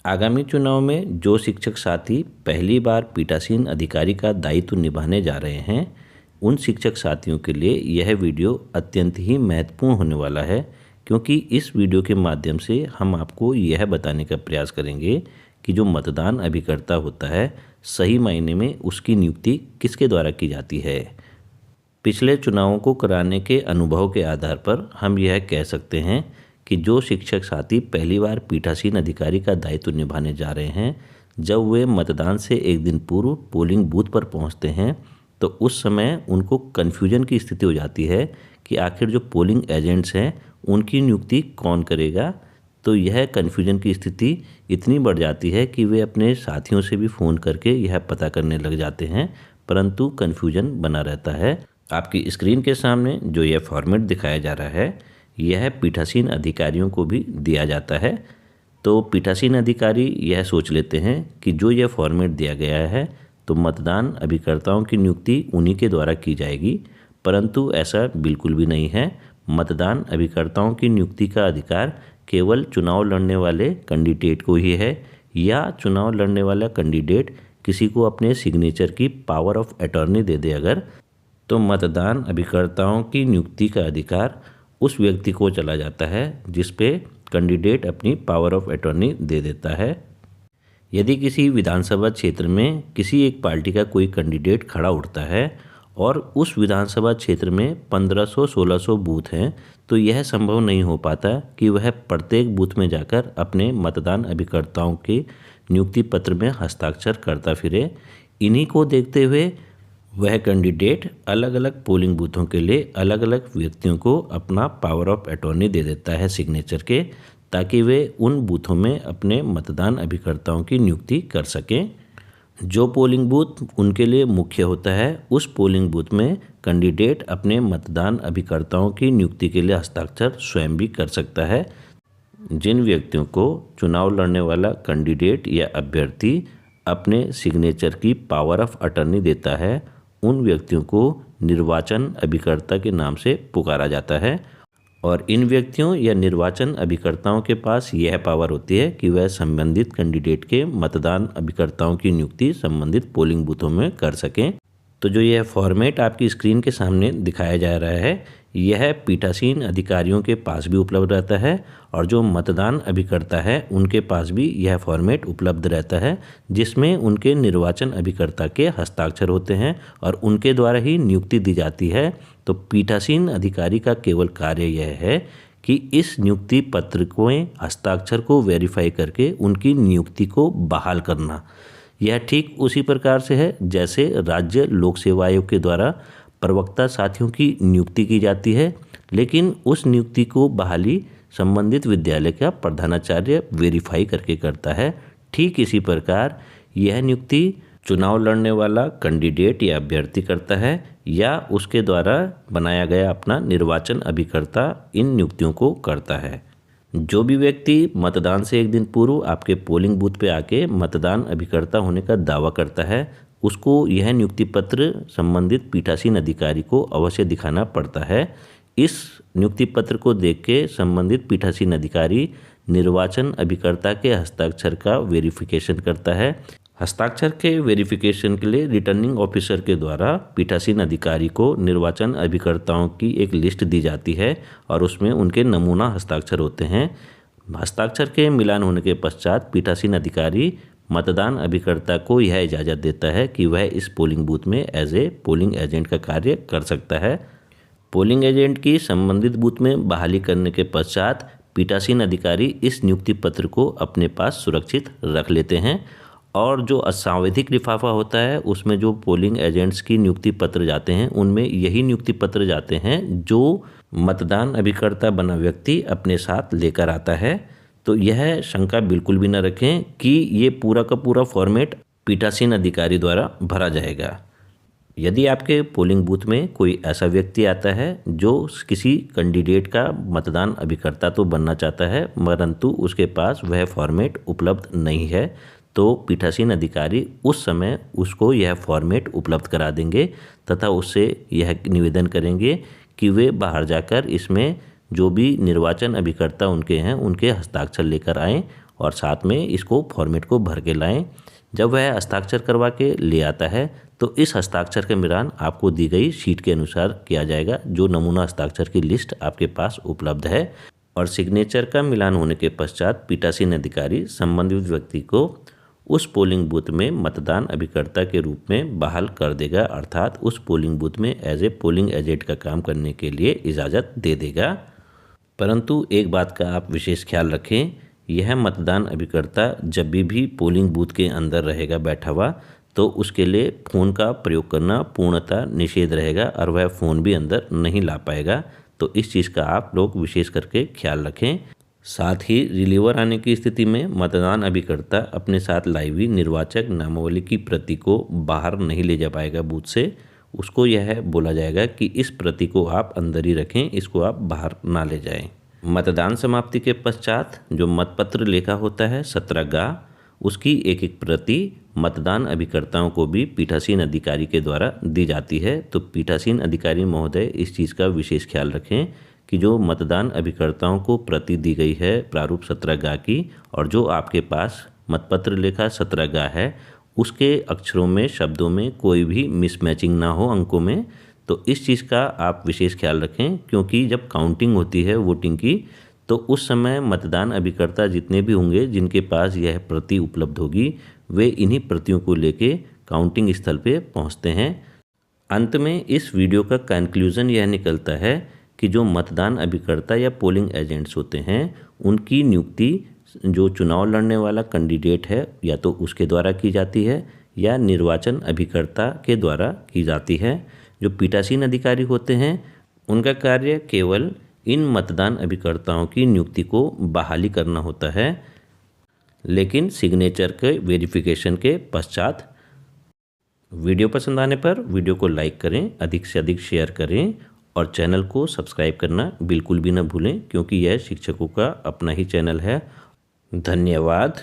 आगामी चुनाव में जो शिक्षक साथी पहली बार पीठासीन अधिकारी का दायित्व निभाने जा रहे हैं, उन शिक्षक साथियों के लिए यह वीडियो अत्यंत ही महत्वपूर्ण होने वाला है, क्योंकि इस वीडियो के माध्यम से हम आपको यह बताने का प्रयास करेंगे कि जो मतदान अभिकर्ता होता है, सही मायने में उसकी नियुक्ति किसके द्वारा की जाती है। पिछले चुनावों को कराने के अनुभव के आधार पर हम यह कह सकते हैं कि जो शिक्षक साथी पहली बार पीठासीन अधिकारी का दायित्व निभाने जा रहे हैं, जब वे मतदान से एक दिन पूर्व पोलिंग बूथ पर पहुंचते हैं तो उस समय उनको कन्फ्यूजन की स्थिति हो जाती है कि आखिर जो पोलिंग एजेंट्स हैं उनकी नियुक्ति कौन करेगा। तो यह कन्फ्यूजन की स्थिति इतनी बढ़ जाती है कि वे अपने साथियों से भी फ़ोन करके यह पता करने लग जाते हैं, परंतु कन्फ्यूजन बना रहता है। आपकी स्क्रीन के सामने जो यह फॉर्मेट दिखाया जा रहा है, यह पीठासीन अधिकारियों को भी दिया जाता है। तो पीठासीन अधिकारी यह सोच लेते हैं कि जो यह फॉर्मेट दिया गया है तो मतदान अभिकर्ताओं की नियुक्ति उन्हीं के द्वारा की जाएगी, परंतु ऐसा बिल्कुल भी नहीं है। मतदान अभिकर्ताओं की नियुक्ति का अधिकार केवल चुनाव लड़ने वाले कैंडिडेट को ही है, या चुनाव लड़ने वाला कैंडिडेट किसी को अपने सिग्नेचर की पावर ऑफ अटॉर्नी दे दे अगर, तो मतदान अभिकर्ताओं की नियुक्ति का अधिकार उस व्यक्ति को चला जाता है जिस पे कैंडिडेट अपनी पावर ऑफ अटॉर्नी दे देता है। यदि किसी विधानसभा क्षेत्र में किसी एक पार्टी का कोई कैंडिडेट खड़ा उठता है और उस विधानसभा क्षेत्र में 1500-1600 बूथ हैं, तो यह संभव नहीं हो पाता कि वह प्रत्येक बूथ में जाकर अपने मतदान अभिकर्ताओं के नियुक्ति पत्र में हस्ताक्षर करता फिरे। इन्हीं को देखते हुए वह कैंडिडेट अलग अलग पोलिंग बूथों के लिए अलग अलग व्यक्तियों को अपना पावर ऑफ अटॉर्नी दे देता है सिग्नेचर के, ताकि वे उन बूथों में अपने मतदान अभिकर्ताओं की नियुक्ति कर सकें। जो पोलिंग बूथ उनके लिए मुख्य होता है, उस पोलिंग बूथ में कैंडिडेट अपने मतदान अभिकर्ताओं की नियुक्ति के लिए हस्ताक्षर स्वयं भी कर सकता है। जिन व्यक्तियों को चुनाव लड़ने वाला कैंडिडेट या अभ्यर्थी अपने सिग्नेचर की पावर ऑफ अटॉर्नी देता है, उन व्यक्तियों को निर्वाचन अभिकर्ता के नाम से पुकारा जाता है, और इन व्यक्तियों या निर्वाचन अभिकर्ताओं के पास यह पावर होती है कि वह संबंधित कैंडिडेट के मतदान अभिकर्ताओं की नियुक्ति संबंधित पोलिंग बूथों में कर सकें। तो जो यह फॉर्मेट आपकी स्क्रीन के सामने दिखाया जा रहा है, यह पीठासीन अधिकारियों के पास भी उपलब्ध रहता है, और जो मतदान अभिकर्ता है उनके पास भी यह फॉर्मेट उपलब्ध रहता है, जिसमें उनके निर्वाचन अभिकर्ता के हस्ताक्षर होते हैं और उनके द्वारा ही नियुक्ति दी जाती है। तो पीठासीन अधिकारी का केवल कार्य यह है कि इस नियुक्ति पत्र को हस्ताक्षर को वेरीफाई करके उनकी नियुक्ति को बहाल करना। यह ठीक उसी प्रकार से है जैसे राज्य लोक सेवा आयोग के द्वारा प्रवक्ता साथियों की नियुक्ति की जाती है, लेकिन उस नियुक्ति को बहाली संबंधित विद्यालय का प्रधानाचार्य वेरीफाई करके करता है। ठीक इसी प्रकार यह नियुक्ति चुनाव लड़ने वाला कैंडिडेट या अभ्यर्थी करता है, या उसके द्वारा बनाया गया अपना निर्वाचन अभिकर्ता इन नियुक्तियों को करता है। जो भी व्यक्ति मतदान से एक दिन पूर्व आपके पोलिंग बूथ पे आके मतदान अभिकर्ता होने का दावा करता है, उसको यह नियुक्ति पत्र संबंधित पीठासीन अधिकारी को अवश्य दिखाना पड़ता है। इस नियुक्ति पत्र को देख के संबंधित पीठासीन अधिकारी निर्वाचन अभिकर्ता के हस्ताक्षर का वेरिफिकेशन करता है। हस्ताक्षर के वेरिफिकेशन के लिए रिटर्निंग ऑफिसर के द्वारा पीठासीन अधिकारी को निर्वाचन अभिकर्ताओं की एक लिस्ट दी जाती है, और उसमें उनके नमूना हस्ताक्षर होते हैं। हस्ताक्षर के मिलान होने के पश्चात पीठासीन अधिकारी मतदान अभिकर्ता को यह इजाज़त देता है कि वह इस पोलिंग बूथ में एज ए पोलिंग एजेंट का कार्य कर सकता है। पोलिंग एजेंट की संबंधित बूथ में बहाली करने के पश्चात पीठासीन अधिकारी इस नियुक्ति पत्र को अपने पास सुरक्षित रख लेते हैं, और जो असांविधिक लिफाफा होता है उसमें जो पोलिंग एजेंट्स की नियुक्ति पत्र जाते हैं, उनमें यही नियुक्ति पत्र जाते हैं जो मतदान अभिकर्ता बना व्यक्ति अपने साथ लेकर आता है। तो यह शंका बिल्कुल भी न रखें कि ये पूरा का पूरा फॉर्मेट पीठासीन अधिकारी द्वारा भरा जाएगा। यदि आपके पोलिंग बूथ में कोई ऐसा व्यक्ति आता है जो किसी कैंडिडेट का मतदान अभिकर्ता तो बनना चाहता है, परंतु उसके पास वह फॉर्मेट उपलब्ध नहीं है, तो पीठासीन अधिकारी उस समय उसको यह फॉर्मेट उपलब्ध करा देंगे तथा उससे यह निवेदन करेंगे कि वे बाहर जाकर इसमें जो भी निर्वाचन अभिकर्ता उनके हैं उनके हस्ताक्षर लेकर आएं और साथ में इसको फॉर्मेट को भर के लाएं। जब वह हस्ताक्षर करवा के ले आता है तो इस हस्ताक्षर का मिलान आपको दी गई शीट के अनुसार किया जाएगा, जो नमूना हस्ताक्षर की लिस्ट आपके पास उपलब्ध है। और सिग्नेचर का मिलान होने के पश्चात पीठासीन अधिकारी संबंधित व्यक्ति को उस पोलिंग बूथ में मतदान अभिकर्ता के रूप में बहाल कर देगा, अर्थात उस पोलिंग बूथ में एज ए पोलिंग एजेंट का काम करने के लिए इजाज़त दे देगा। परंतु एक बात का आप विशेष ख्याल रखें, यह मतदान अभिकर्ता जब भी पोलिंग बूथ के अंदर रहेगा बैठा हुआ तो उसके लिए फ़ोन का प्रयोग करना पूर्णतः निषेध रहेगा और वह फ़ोन भी अंदर नहीं ला पाएगा। तो इस चीज़ का आप लोग विशेष करके ख्याल रखें। साथ ही रिलीवर आने की स्थिति में मतदान अभिकर्ता अपने साथ लाई हुई निर्वाचक नामावली की प्रति को बाहर नहीं ले जा पाएगा बूथ से। उसको यह बोला जाएगा कि इस प्रति को आप अंदर ही रखें, इसको आप बाहर ना ले जाएं। मतदान समाप्ति के पश्चात जो मतपत्र लेखा होता है 17 उसकी एक प्रति मतदान अभिकर्ताओं को भी पीठासीन अधिकारी के द्वारा दी जाती है। तो पीठासीन अधिकारी महोदय इस चीज़ का विशेष ख्याल रखें कि जो मतदान अभिकर्ताओं को प्रति दी गई है प्रारूप 17 की और जो आपके पास मतपत्र लेखा 17 है उसके अक्षरों में शब्दों में कोई भी मिसमैचिंग ना हो अंकों में। तो इस चीज़ का आप विशेष ख्याल रखें, क्योंकि जब काउंटिंग होती है वोटिंग की तो उस समय मतदान अभिकर्ता जितने भी होंगे जिनके पास यह प्रति उपलब्ध होगी वे इन्हीं प्रतियों को लेके काउंटिंग स्थल पे पहुंचते हैं। अंत में इस वीडियो का कंक्लूजन यह निकलता है कि जो मतदान अभिकर्ता या पोलिंग एजेंट्स होते हैं उनकी नियुक्ति जो चुनाव लड़ने वाला कैंडिडेट है या तो उसके द्वारा की जाती है या निर्वाचन अभिकर्ता के द्वारा की जाती है। जो पीठासीन अधिकारी होते हैं उनका कार्य केवल इन मतदान अभिकर्ताओं की नियुक्ति को बहाली करना होता है, लेकिन सिग्नेचर के वेरिफिकेशन के पश्चात। वीडियो पसंद आने पर वीडियो को लाइक करें, अधिक से अधिक शेयर करें और चैनल को सब्सक्राइब करना बिल्कुल भी न भूलें, क्योंकि यह शिक्षकों का अपना ही चैनल है। धन्यवाद।